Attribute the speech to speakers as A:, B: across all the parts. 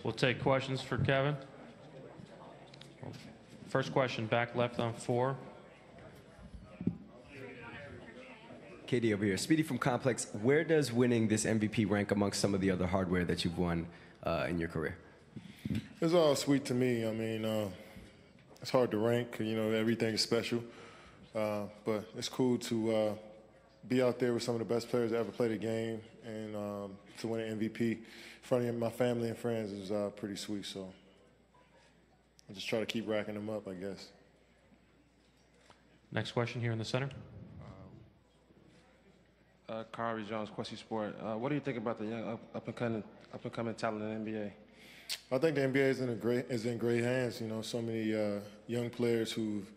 A: We'll take questions for Kevin. First question, back left on 4.
B: KD over here. Speedy from Complex. Where does winning this MVP rank amongst some of the other hardware that you've won in your career?
C: It's all sweet to me. I mean, it's hard to rank. You know, everything is special. But it's cool to be out there with some of the best players that ever played a game, and to win an MVP in front of my family and friends is pretty sweet. So I just try to keep racking them up, I guess.
A: Next question here in the center.
D: Kari Jones, Quessy Sport. What do you think about the young up-and-coming talent in the NBA?
C: I think the NBA is in great hands. You know, so many young players who've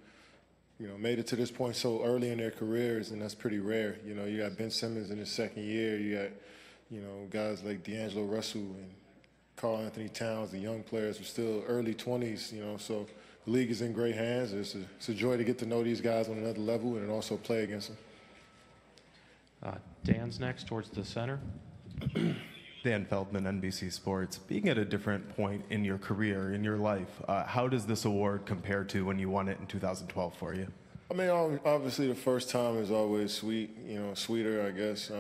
C: made it to this point so early in their careers, and that's pretty rare. You know, you got Ben Simmons in his second year. You got guys like D'Angelo Russell and Karl Anthony Towns. The young players are still early 20s. You know, so the league is in great hands. It's a joy to get to know these guys on another level and also play against them.
A: Dan's next towards the center.
E: Dan Feldman, NBC Sports. Being at a different point in your career, in your life, how does this award compare to when you won it in 2012 for you?
C: I mean, obviously the first time is always sweet, sweeter, I guess.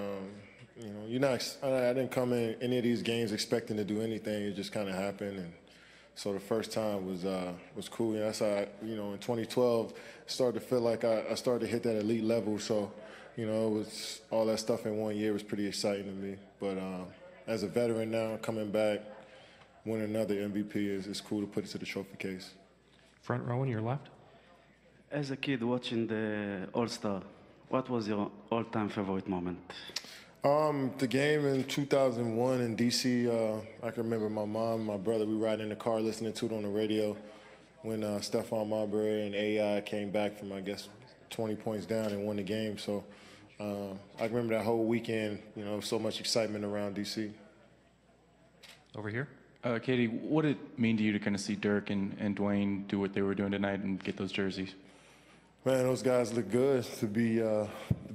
C: I didn't come in any of these games expecting to do anything. It just kind of happened, and so the first time was cool. That's how in 2012, started to feel like I started to hit that elite level. So, it was all that stuff in one year was pretty exciting to me. But as a veteran now, coming back, winning another MVP is cool to put it to the trophy case.
A: Front row on your left.
F: As a kid watching the All-Star, what was your all-time favorite moment?
C: The game in 2001 in D.C., I can remember my mom and my brother, we riding in the car listening to it on the radio when Stephon Marbury and AI came back from, I guess, 20 points down and won the game. So I remember that whole weekend, so much excitement around D.C.
A: Over here.
G: Katie, what did it mean to you to kind of see Dirk and Dwayne do what they were doing tonight and get those jerseys?
C: Man, those guys look good to be in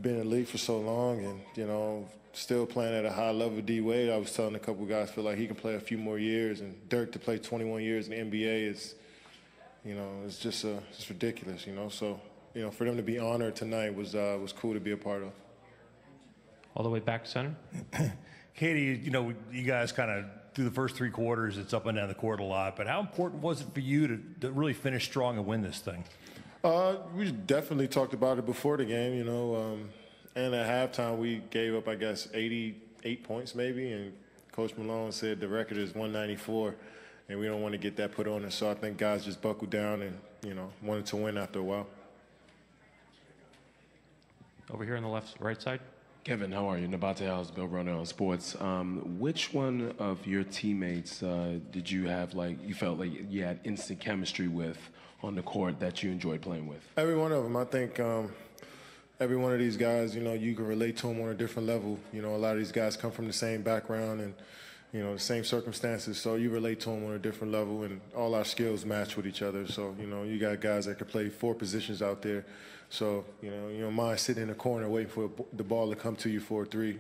C: the league for so long and, still playing at a high level. D-Wade, I was telling a couple guys, feel like he can play a few more years, and Dirk to play 21 years in the NBA is, it's just ridiculous, So, for them to be honored tonight was cool to be a part of.
A: All the way back to center.
H: Katie, you guys kind of, through the first 3 quarters, it's up and down the court a lot, but how important was it for you to really finish strong and win this thing?
C: We definitely talked about it before the game, and at halftime we gave up, I guess, 88 points maybe, and Coach Malone said the record is 194, and we don't want to get that put on us. So I think guys just buckled down and, wanted to win after a while.
A: Over here on the right side.
D: Kevin, how are you? Nabate House, Bill Runner on Sports. Which one of your teammates did you have, you felt like you had instant chemistry with on the court that you enjoyed playing with?
C: Every one of them. I think every one of these guys, you can relate to them on a different level. A lot of these guys come from the same background and, the same circumstances, so you relate to them on a different level, and all our skills match with each other. So, you got guys that can play 4 positions out there. So, you don't mind sitting in the corner waiting for the ball to come to you for a 3.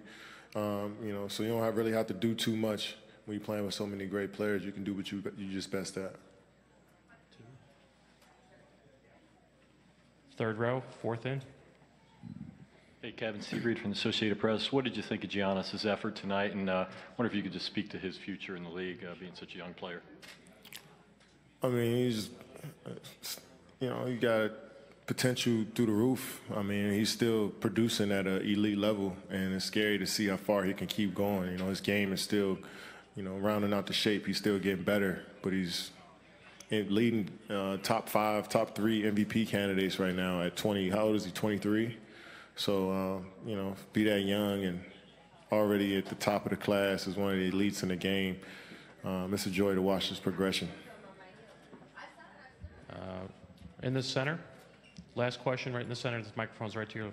C: So you don't really have to do too much when you're playing with so many great players. You can do what you're just best at.
A: Third row, fourth in.
I: Hey, Kevin, Steve Reed from the Associated Press. What did you think of Giannis' effort tonight? And I wonder if you could just speak to his future in the league, being such a young player.
C: I mean, he's, he got potential through the roof. I mean, he's still producing at an elite level, and it's scary to see how far he can keep going. His game is still, rounding out the shape. He's still getting better, but he's leading top 5, top 3 MVP candidates right now at 20. How old is he? 23. So be that young and already at the top of the class as one of the elites in the game. It's a joy to watch this progression.
A: In the center. Last question right in the center. This microphone's right to your.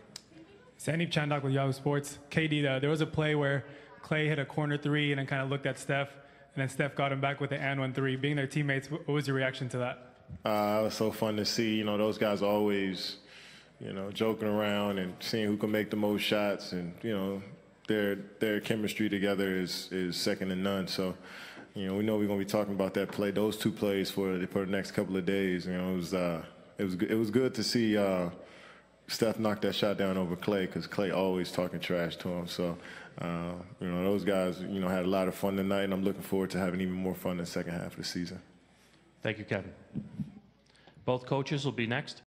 J: Sandeep Chandak with Yahoo Sports. KD, there was a play where Clay hit a corner 3 and then kind of looked at Steph, and then Steph got him back with the and 1-3. Being their teammates, what was your reaction to that?
C: It was so fun to see. Those guys always, joking around and seeing who can make the most shots, and their chemistry together is second to none. So, You know, we know we're going to be talking about that play, those two plays for the next couple of days. You know, it was good to see Steph knock that shot down over Clay, because Clay always talking trash to him. So, you know, those guys, you know, had a lot of fun tonight, and I'm looking forward to having even more fun in the second half of the season.
A: Thank you, Kevin. Both coaches will be next.